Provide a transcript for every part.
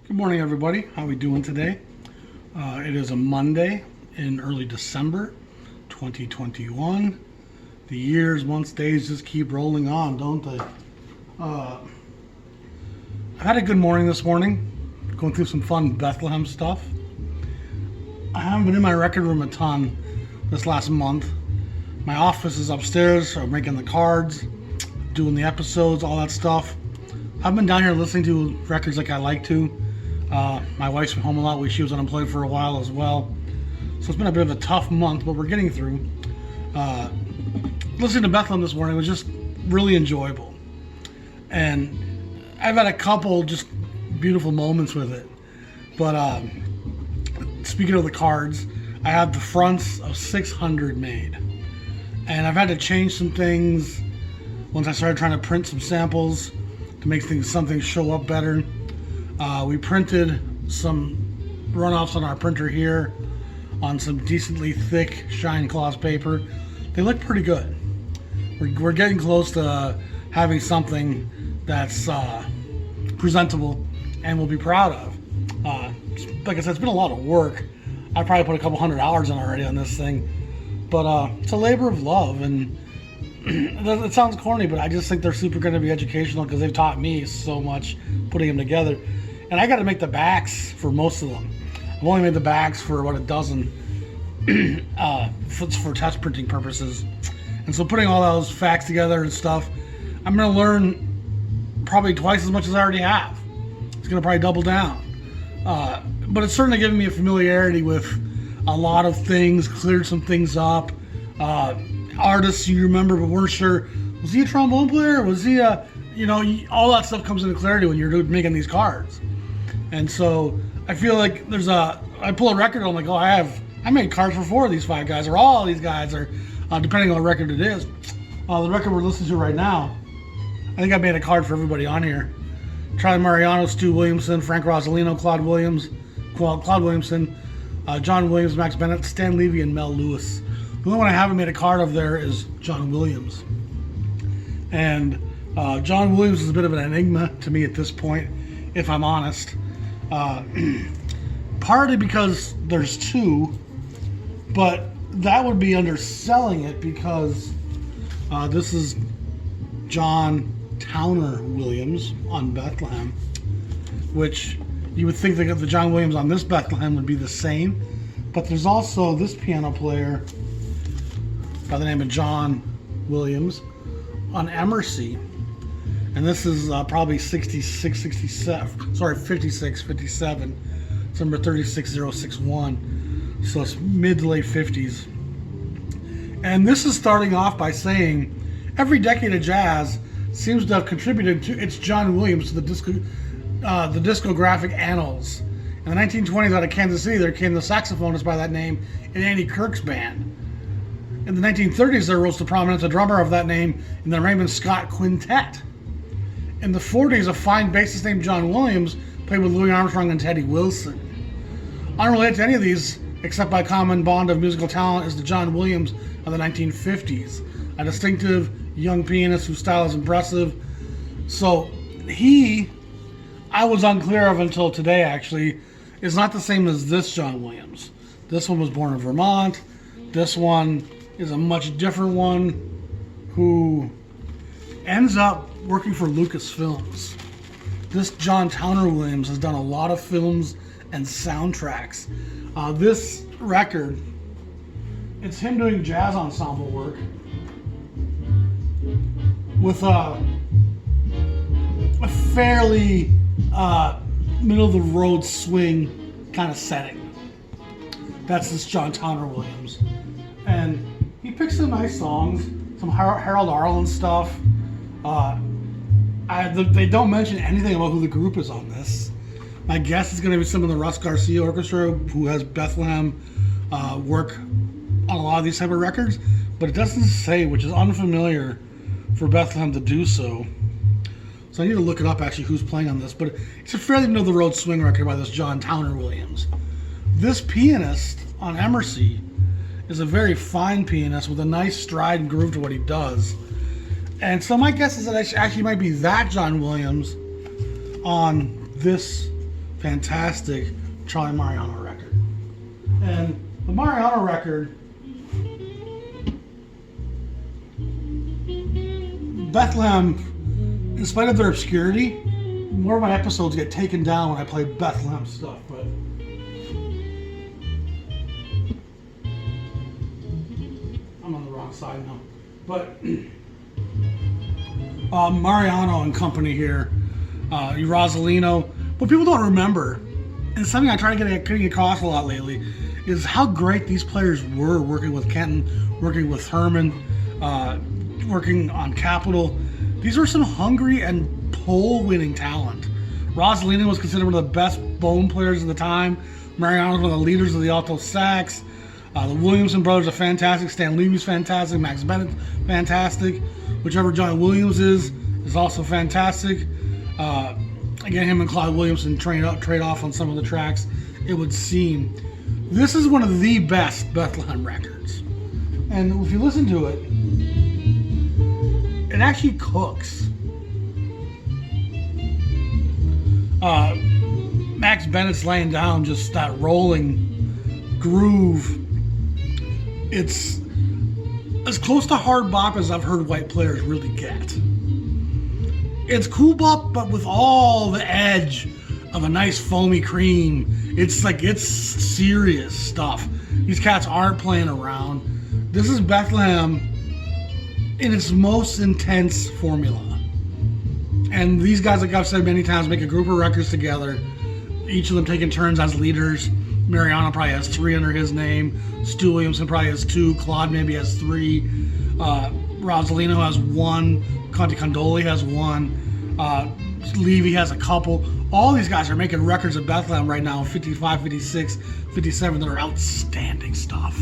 Good morning, everybody. How are we doing today? It is a Monday in early December 2021. The years, months, days just keep rolling on, don't they? I had a good morning this morning, going through some fun Bethlehem stuff. I haven't been in my record room a ton this last month. My office is upstairs, so I'm making the cards, doing the episodes, all that stuff. I've been down here listening to records like I like to. My wife's been home a lot. She was unemployed for a while as well. So it's been a bit of a tough month, but we're getting through. Listening to Bethlehem this morning was just really enjoyable. And I've had a couple just beautiful moments with it. But speaking of the cards, I have the fronts of 600 made. And I've had to change some things once I started trying to print some samples to make something show up better. We printed some runoffs on our printer here on some decently thick shine gloss paper. They look pretty good. We're getting close to having something that's presentable and we'll be proud of. Like I said, it's been a lot of work. I probably put a couple hundred hours in already on this thing, but it's a labor of love, and it sounds corny, but I just think they're super going to be educational because they've taught me so much putting them together. And I got to make the backs for most of them. I've only made the backs for about a dozen for test printing purposes. And so putting all those facts together and stuff, I'm going to learn probably twice as much as I already have. It's going to probably double down. But it's certainly given me a familiarity with a lot of things, cleared some things up. Artists you remember but weren't sure, was he a trombone player? Was he a, all that stuff comes into clarity when you're making these cards. And so I feel like I pull a record, I'm like, oh, I made cards for 4 of these 5 guys, or all these guys, or depending on what record it is. The record we're listening to right now, I think I made a card for everybody on here. Charlie Mariano, Stu Williamson, Frank Rosalino, Claude Williamson, John Williams, Max Bennett, Stan Levy, and Mel Lewis. The only one I haven't made a card of there is John Williams. And John Williams is a bit of an enigma to me at this point, if I'm honest. Partly because there's 2, but that would be underselling it because this is John Towner Williams on Bethlehem, which you would think that the John Williams on this Bethlehem would be the same, but there's also this piano player by the name of John Williams on Emersy, and this is probably 57. It's number 36061, so it's mid to late 50s. And this is starting off by saying every decade of jazz seems to have contributed to its John Williams to the discographic annals. In the 1920s, out of Kansas City, there came the saxophonist by that name in Andy Kirk's band. In the 1930s, there rose to prominence a drummer of that name in the Raymond Scott Quintet. In the 40s, a fine bassist named John Williams played with Louis Armstrong and Teddy Wilson. Unrelated to any of these, except by common bond of musical talent, is the John Williams of the 1950s, a distinctive young pianist whose style is impressive. So I was unclear of until today actually, is not the same as this John Williams. This one was born in Vermont. This one is a much different one who ends up working for Lucasfilms. This John Towner Williams has done a lot of films and soundtracks. This record, it's him doing jazz ensemble work with a fairly middle of the road swing kind of setting. That's this John Towner Williams. And he picks some nice songs, some Harold Arlen stuff. They don't mention anything about who the group is on this. My guess is going to be some of the Russ Garcia Orchestra, who has Bethlehem work on a lot of these type of records, but it doesn't say, which is unfamiliar for Bethlehem to do so. So I need to look it up actually who's playing on this, but it's a fairly middle of the road swing record by this John Towner Williams. This pianist on Emersy is a very fine pianist with a nice stride and groove to what he does. And so my guess is that it actually might be that John Williams on this fantastic Charlie Mariano record. And the Mariano record, Bethlehem, in spite of their obscurity, more of my episodes get taken down when I play Bethlehem stuff, but I'm on the wrong side now. But Mariano and company here, Rosalino. What people don't remember, and something I try to get across a lot lately, is how great these players were working with Kenton, working with Herman, working on Capitol. These were some hungry and pole-winning talent. Rosalino was considered one of the best bone players of the time. Mariano was one of the leaders of the alto sax. The Williamson brothers are fantastic. Stan Levy's fantastic. Max Bennett's fantastic. Whichever John Williams is also fantastic. Again, him and Clyde Williamson trade off on some of the tracks, it would seem. This is one of the best Bethlehem records. And if you listen to it, it actually cooks. Max Bennett's laying down just that rolling groove. It's as close to hard bop as I've heard white players really get. It's cool bop, but with all the edge of a nice foamy cream. It's like, it's serious stuff. These cats aren't playing around. This is Bethlehem in its most intense formula. And these guys, like I've said many times, make a group of records together, each of them taking turns as leaders. Mariano probably has 3 under his name. Stu Williamson probably has 2. Claude maybe has 3. Rosalino has 1. Conte Condoli has 1. Levy has a couple. All these guys are making records at Bethlehem right now, 55, 56, 57, that are outstanding stuff.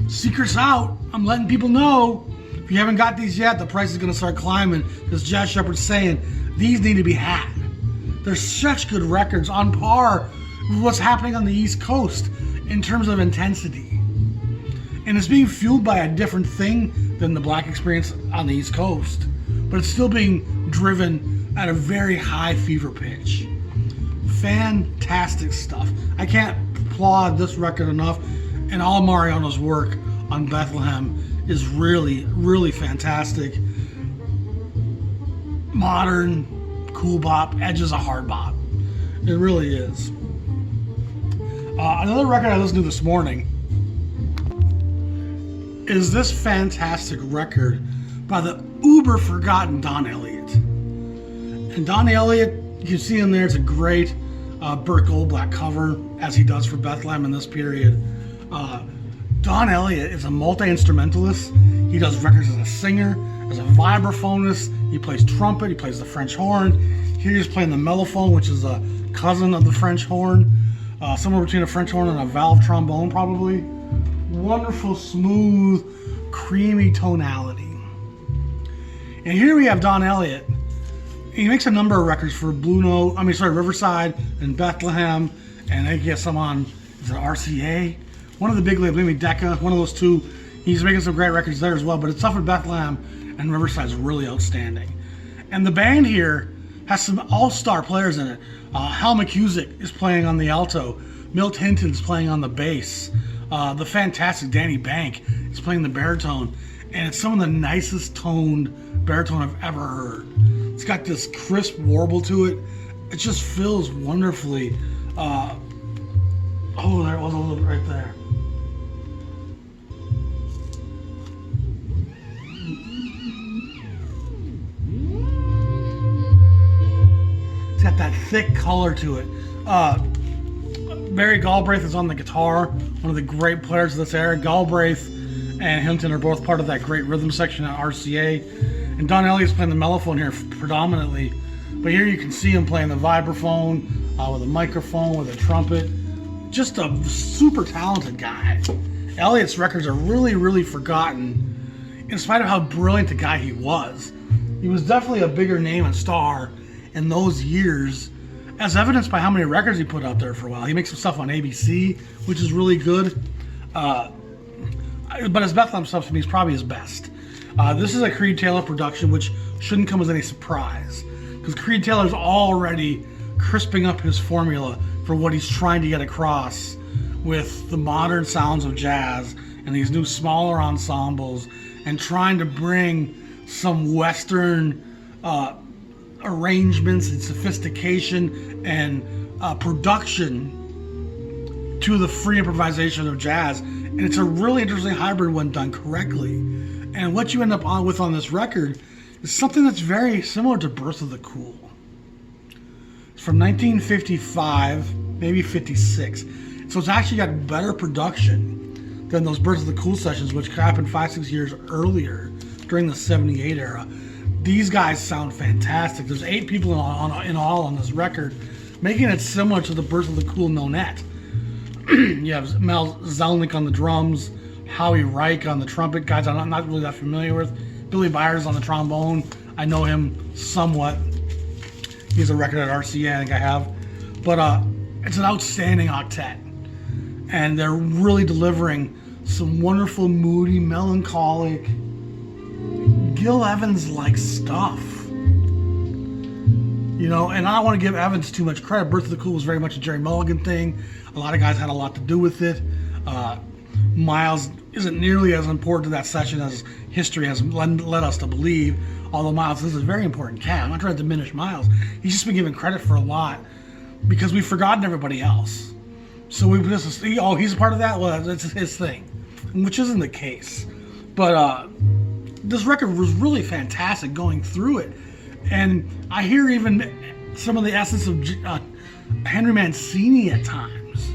Secret's out. I'm letting people know. If you haven't got these yet, the price is going to start climbing, because Jazz Shepard's saying these need to be had. They're such good records, on par with what's happening on the East Coast in terms of intensity. And it's being fueled by a different thing than the black experience on the East Coast, but it's still being driven at a very high fever pitch. Fantastic stuff. I can't applaud this record enough, and all Mariano's work on Bethlehem is really, really fantastic. Modern, cool bop, edges a hard bop. It really is. Another record I listened to this morning is this fantastic record by the uber forgotten Don Elliott. And Don Elliott, you can see him there, it's a great Burt Goldblatt cover, as he does for Bethlehem in this period. Don Elliott is a multi-instrumentalist. He does records as a singer, as a vibraphonist. He plays trumpet, he plays the French horn. Here he's playing the Melophone, which is a cousin of the French horn. Somewhere between a French horn and a valve trombone, probably. Wonderful, smooth, creamy tonality. And here we have Don Elliott. He makes a number of records for Riverside and Bethlehem, and I guess some on, is it RCA? One of the big labels, maybe Decca, one of those two. He's making some great records there as well, but it's stuff at Bethlehem and Riverside is really outstanding. And the band here has some all-star players in it. Hal McCusick is playing on the alto. Milt Hinton's playing on the bass. The fantastic Danny Bank is playing the baritone. And it's some of the nicest toned baritone I've ever heard. It's got this crisp warble to it. It just fills wonderfully. There it was a little bit right there. It's got that thick color to it. Barry Galbraith is on the guitar, one of the great players of this era. Galbraith and Hinton are both part of that great rhythm section at RCA. And Don Elliott's playing the mellophone here predominantly. But here you can see him playing the vibraphone, with a microphone, with a trumpet. Just a super talented guy. Elliott's records are really, really forgotten, in spite of how brilliant a guy he was. He was definitely a bigger name and star in those years, as evidenced by how many records he put out there for a while. He makes some stuff on ABC, which is really good. But his Bethlehem stuff to me is probably his best. This is a Creed Taylor production, which shouldn't come as any surprise, because Creed Taylor's already crisping up his formula for what he's trying to get across with the modern sounds of jazz and these new smaller ensembles, and trying to bring some Western arrangements and sophistication and production to the free improvisation of jazz. And it's a really interesting hybrid when done correctly. And what you end up with on this record is something that's very similar to Birth of the Cool. It's from 1955, maybe 56. So it's actually got better production than those Birth of the Cool sessions, which happened 5-6 years earlier during the 78 era. These guys sound fantastic. There's 8 people in all on this record, making it similar to the Birth of the Cool nonette. You have Mel Zelnick on the drums, Howie Reich on the trumpet, guys I'm not really that familiar with. Billy Byers on the trombone. I know him somewhat. He's a record at RCA, I think I have. But it's an outstanding octet. And they're really delivering some wonderful, moody, melancholic, Gil Evans-like stuff. You know, and I don't want to give Evans too much credit. Birth of the Cool was very much a Jerry Mulligan thing. A lot of guys had a lot to do with it. Miles isn't nearly as important to that session as history has led us to believe. Although Miles is a very important cat. I'm not trying to diminish Miles. He's just been given credit for a lot because we've forgotten everybody else. So we just, oh, he's a part of that? Well, that's his thing. Which isn't the case. But this record was really fantastic going through it. And I hear even some of the essence of Henry Mancini at times.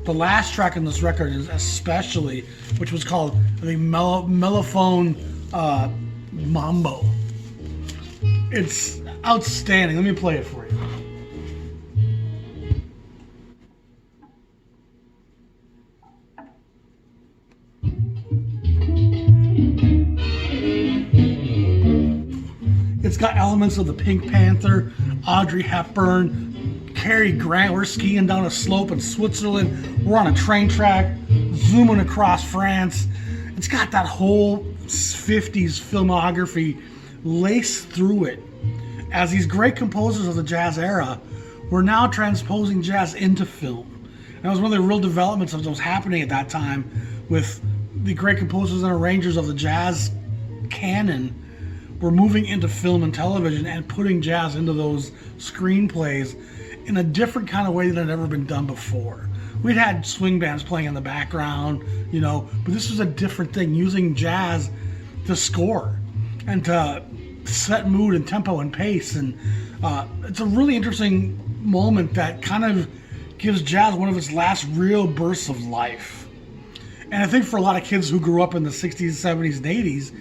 The last track in this record is especially, which was called the Melophone Mambo. It's outstanding. Let me play it for you. It's got elements of the Pink Panther, Audrey Hepburn, Cary Grant. We're skiing down a slope in Switzerland. We're on a train track, zooming across France. It's got that whole 50s filmography laced through it. As these great composers of the jazz era were now transposing jazz into film. And that was one of the real developments of those happening at that time with the great composers and arrangers of the jazz canon were moving into film and television and putting jazz into those screenplays in a different kind of way than had ever been done before. We'd had swing bands playing in the background, you know, but this was a different thing, using jazz to score and to set mood and tempo and pace. And it's a really interesting moment that kind of gives jazz one of its last real bursts of life. And I think for a lot of kids who grew up in the 60s, 70s, and 80s,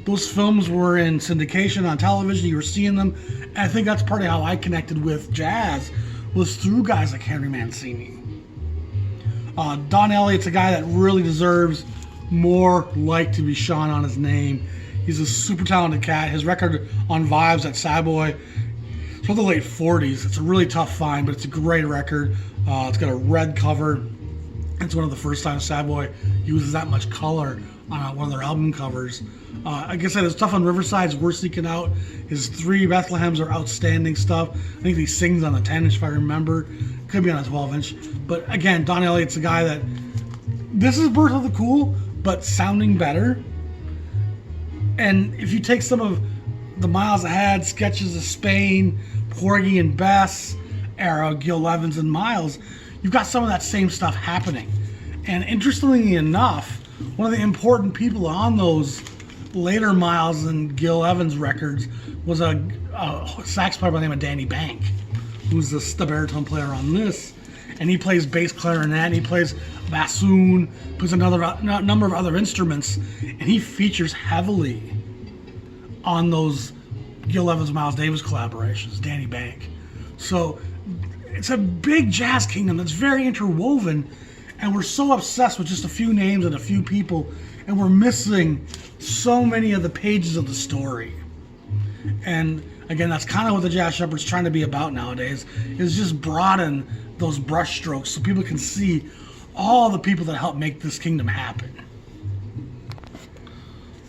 those films were in syndication on television. You were seeing them. And I think that's part of how I connected with jazz, was through guys like Henry Mancini. Don Elliott's a guy that really deserves more light to be shone on his name. He's a super talented cat. His record on Vibes at Savoy, it's from the late 40s. It's a really tough find, but it's a great record. It's got a red cover. It's one of the first times Savoy uses that much color on one of their album covers. Like I said, his stuff on Riverside's worth seeking out. His 3 Bethlehems are outstanding stuff. I think he sings on the 10-inch if I remember. Could be on a 12-inch. But again, Don Elliott's a guy that, this is Birth of the Cool, but sounding better. And if you take some of the Miles Ahead, Sketches of Spain, Porgy and Bess era, Gil Evans and Miles, you've got some of that same stuff happening. And interestingly enough, one of the important people on those later Miles and Gil Evans records was a sax player by the name of Danny Bank, who's the baritone player on this. And he plays bass clarinet, and he plays bassoon, plays a number of other instruments, and he features heavily on those Gil Evans, Miles Davis collaborations, Danny Bank. So it's a big jazz kingdom that's very interwoven, and we're so obsessed with just a few names and a few people, and we're missing so many of the pages of the story. And again, that's kind of what the Jazz Shepherd's trying to be about nowadays, is just broaden those brush strokes so people can see all the people that helped make this kingdom happen.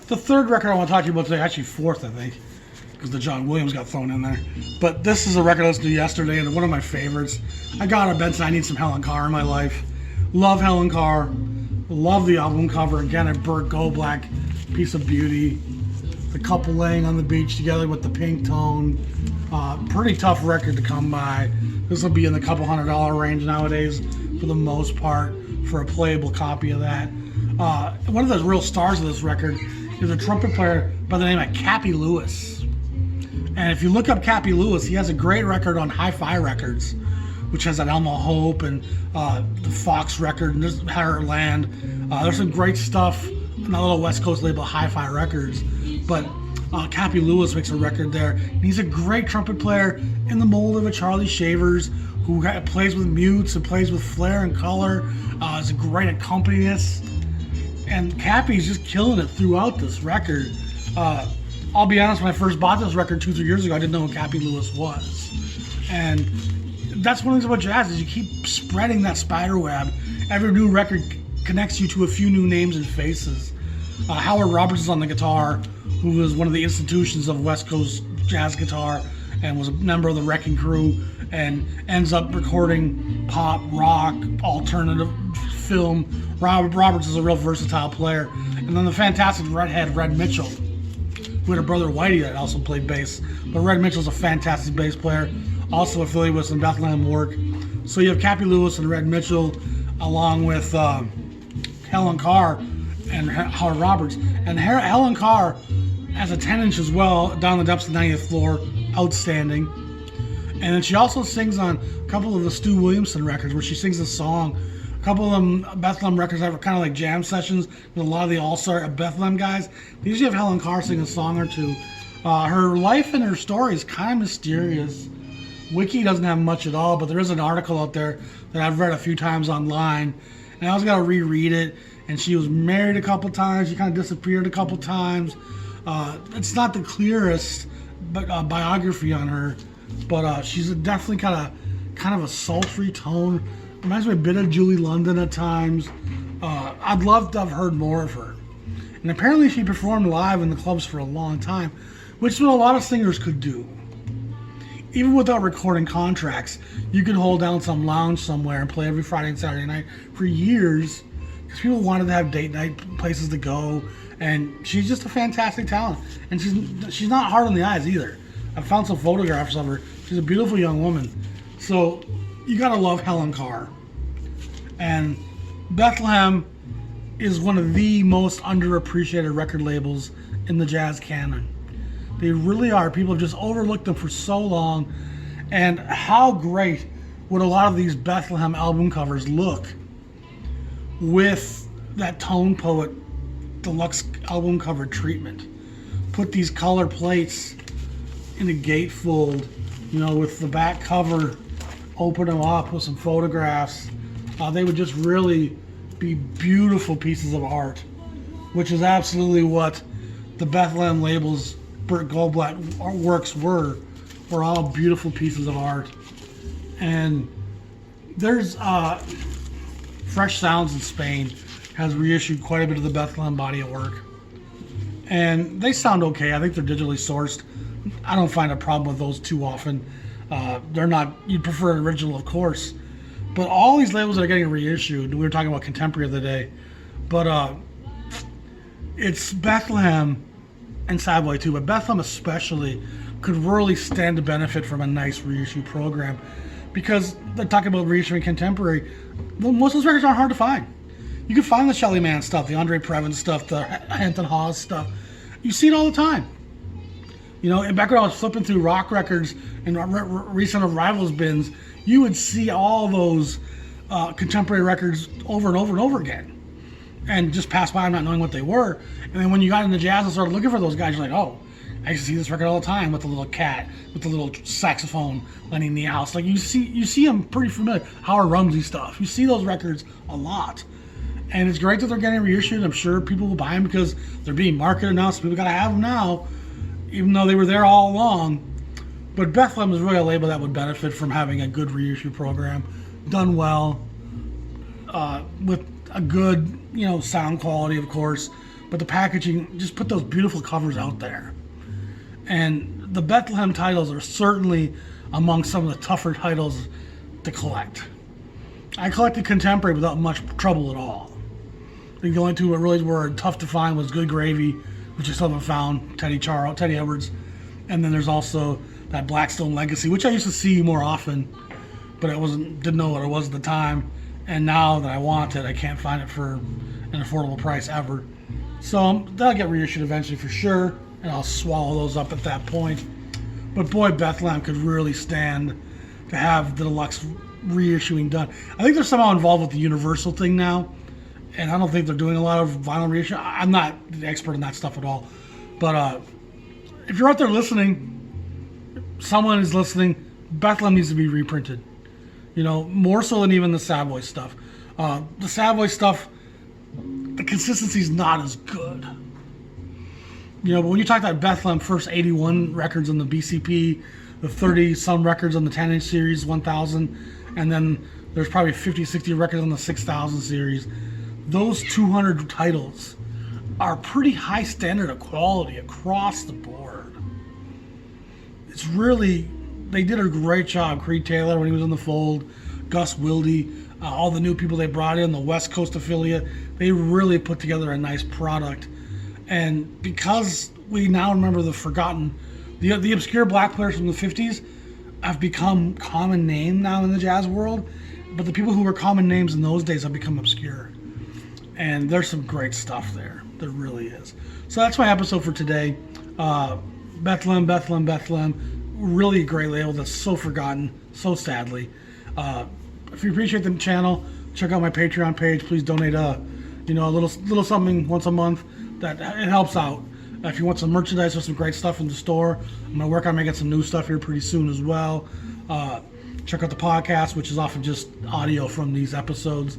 The third record I want to talk to you about today, actually fourth, I think, because the John Williams got thrown in there. But this is a record I listened to yesterday, and one of my favorites. I got a Benson. I need some Helen Carr in my life. Love Helen Carr. Love the album cover. Again, a Burt Goldblatt piece of beauty. The couple laying on the beach together with the pink tone. Pretty tough record to come by. This will be in the couple $100 range nowadays for the most part for a playable copy of that. One of the real stars of this record is a trumpet player by the name of Cappy Lewis. And if you look up Cappy Lewis, he has a great record on Hi-Fi Records, which has that Elmo Hope and the Fox record and there's Heartland. There's some great stuff on that little West Coast label, Hi-Fi Records. But Cappy Lewis makes a record there. And he's a great trumpet player in the mold of a Charlie Shavers, who plays with mutes and plays with flair and color. Is a great accompanist. And Cappy's just killing it throughout this record. I'll be honest, when I first bought this record 2-3 years ago, I didn't know who Cappy Lewis was. And that's one of the things about jazz is you keep spreading that spider web. Every new record connects you to a few new names and faces. Howard Roberts is on the guitar, who was one of the institutions of West Coast jazz guitar and was a member of the Wrecking Crew and ends up recording pop, rock, alternative, film. Roberts is a real versatile player. And then the fantastic redhead Red Mitchell, who had a brother Whitey that also played bass. But Red Mitchell's a fantastic bass player, also affiliated with some Bethlehem work. So you have Cappy Lewis and Red Mitchell, along with Helen Carr and Howard Roberts. And Helen Carr has a 10-inch as well, Down the Depths of the 90th Floor, outstanding. And then she also sings on a couple of the Stu Williamson records where she sings a song. A couple of them Bethlehem records that were kind of like jam sessions with a lot of the all-star Bethlehem guys. They usually have Helen Carr sing a song or two. Her life and her story is kind of mysterious. Wiki doesn't have much at all, but there is an article out there that I've read a few times online. And I always got to reread it. And she was married a couple times. She kind of disappeared a couple times. It's not the clearest biography on her, but she's definitely kind of a sultry tone. Reminds me a bit of Julie London at times. I'd love to have heard more of her. And apparently she performed live in the clubs for a long time, which is what a lot of singers could do. Even without recording contracts, you could hold down some lounge somewhere and play every Friday and Saturday night for years because people wanted to have date night places to go. And she's just a fantastic talent. And she's not hard on the eyes either. I found some photographs of her. She's a beautiful young woman. So you gotta love Helen Carr. And Bethlehem is one of the most underappreciated record labels in the jazz canon. They really are. People have just overlooked them for so long. And how great would a lot of these Bethlehem album covers look with that Tone Poet deluxe album cover treatment. Put these color plates in a gatefold, with the back cover, open them up with some photographs. They would just really be beautiful pieces of art, which is absolutely what the Bethlehem label's Burt Goldblatt works were all beautiful pieces of art. And there's Fresh Sounds in Spain has reissued quite a bit of the Bethlehem body of work. And they sound okay. I think they're digitally sourced. I don't find a problem with those too often. They're not, you'd prefer an original, of course. But all these labels that are getting reissued, we were talking about Contemporary the other day, but it's Bethlehem and Savoy too, but Bethlehem especially could really stand to benefit from a nice reissue program because they're talking about reissuing Contemporary. Most of those records aren't hard to find. You can find the Shelly Manne stuff, the Andre Previn stuff, the Hampton Hawes stuff. You see it all the time. And back when I was flipping through rock records and recent arrivals bins, you would see all those contemporary records over and over and over again. And just pass by them not knowing what they were. And then when you got into jazz and started looking for those guys, you're like, oh, I used to see this record all the time with the little cat, with the little saxophone, Lenny Niehaus. Like you see them pretty familiar. Howard Rumsey stuff. You see those records a lot. And it's great that they're getting reissued. I'm sure people will buy them because they're being marketed now, so people got to have them now, even though they were there all along. But Bethlehem is really a label that would benefit from having a good reissue program, done well, with a good, sound quality, of course. But the packaging, just put those beautiful covers out there. And the Bethlehem titles are certainly among some of the tougher titles to collect. I collected contemporary without much trouble at all. I think the only two that really were tough to find was Good Gravy, which I still haven't found, Teddy Edwards, and then there's also that Blackstone Legacy, which I used to see more often, but didn't know what it was at the time. And now that I want it, I can't find it for an affordable price ever. So that'll get reissued eventually for sure, and I'll swallow those up at that point. But boy, Bethlehem could really stand to have the deluxe reissuing done. I think they're somehow involved with the Universal thing now, and I don't think they're doing a lot of vinyl reissue. I'm not the expert in that stuff at all. But if you're out there listening, someone is listening, Bethlehem needs to be reprinted. You know, more so than even the Savoy stuff. The Savoy stuff, the consistency's not as good. You know, but when you talk about Bethlehem, first 81 records on the BCP, the 30-some records on the 10-inch series, 1000, and then there's probably 50, 60 records on the 6000 series. Those 200 titles are pretty high standard of quality across the board. It's really, they did a great job. Creed Taylor, when he was in the fold, Gus Wilde, all the new people they brought in, the West Coast affiliate, they really put together a nice product. And because we now remember the forgotten, the obscure black players from the 50s have become common name now in the jazz world, but the people who were common names in those days have become obscure. And there's some great stuff there. There really is. So that's my episode for today. Bethlehem. Really a great label that's so forgotten, so sadly. If you appreciate the channel, check out my Patreon page. Please donate a little something once a month. That it helps out. If you want some merchandise or some great stuff in the store, I'm gonna work on making some new stuff here pretty soon as well. Check out the podcast, which is often just audio from these episodes.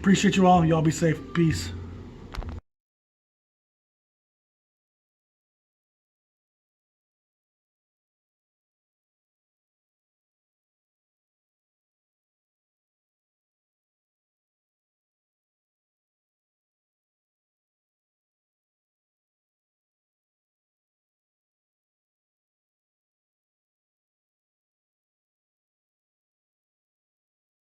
Appreciate you all. You all be safe. Peace.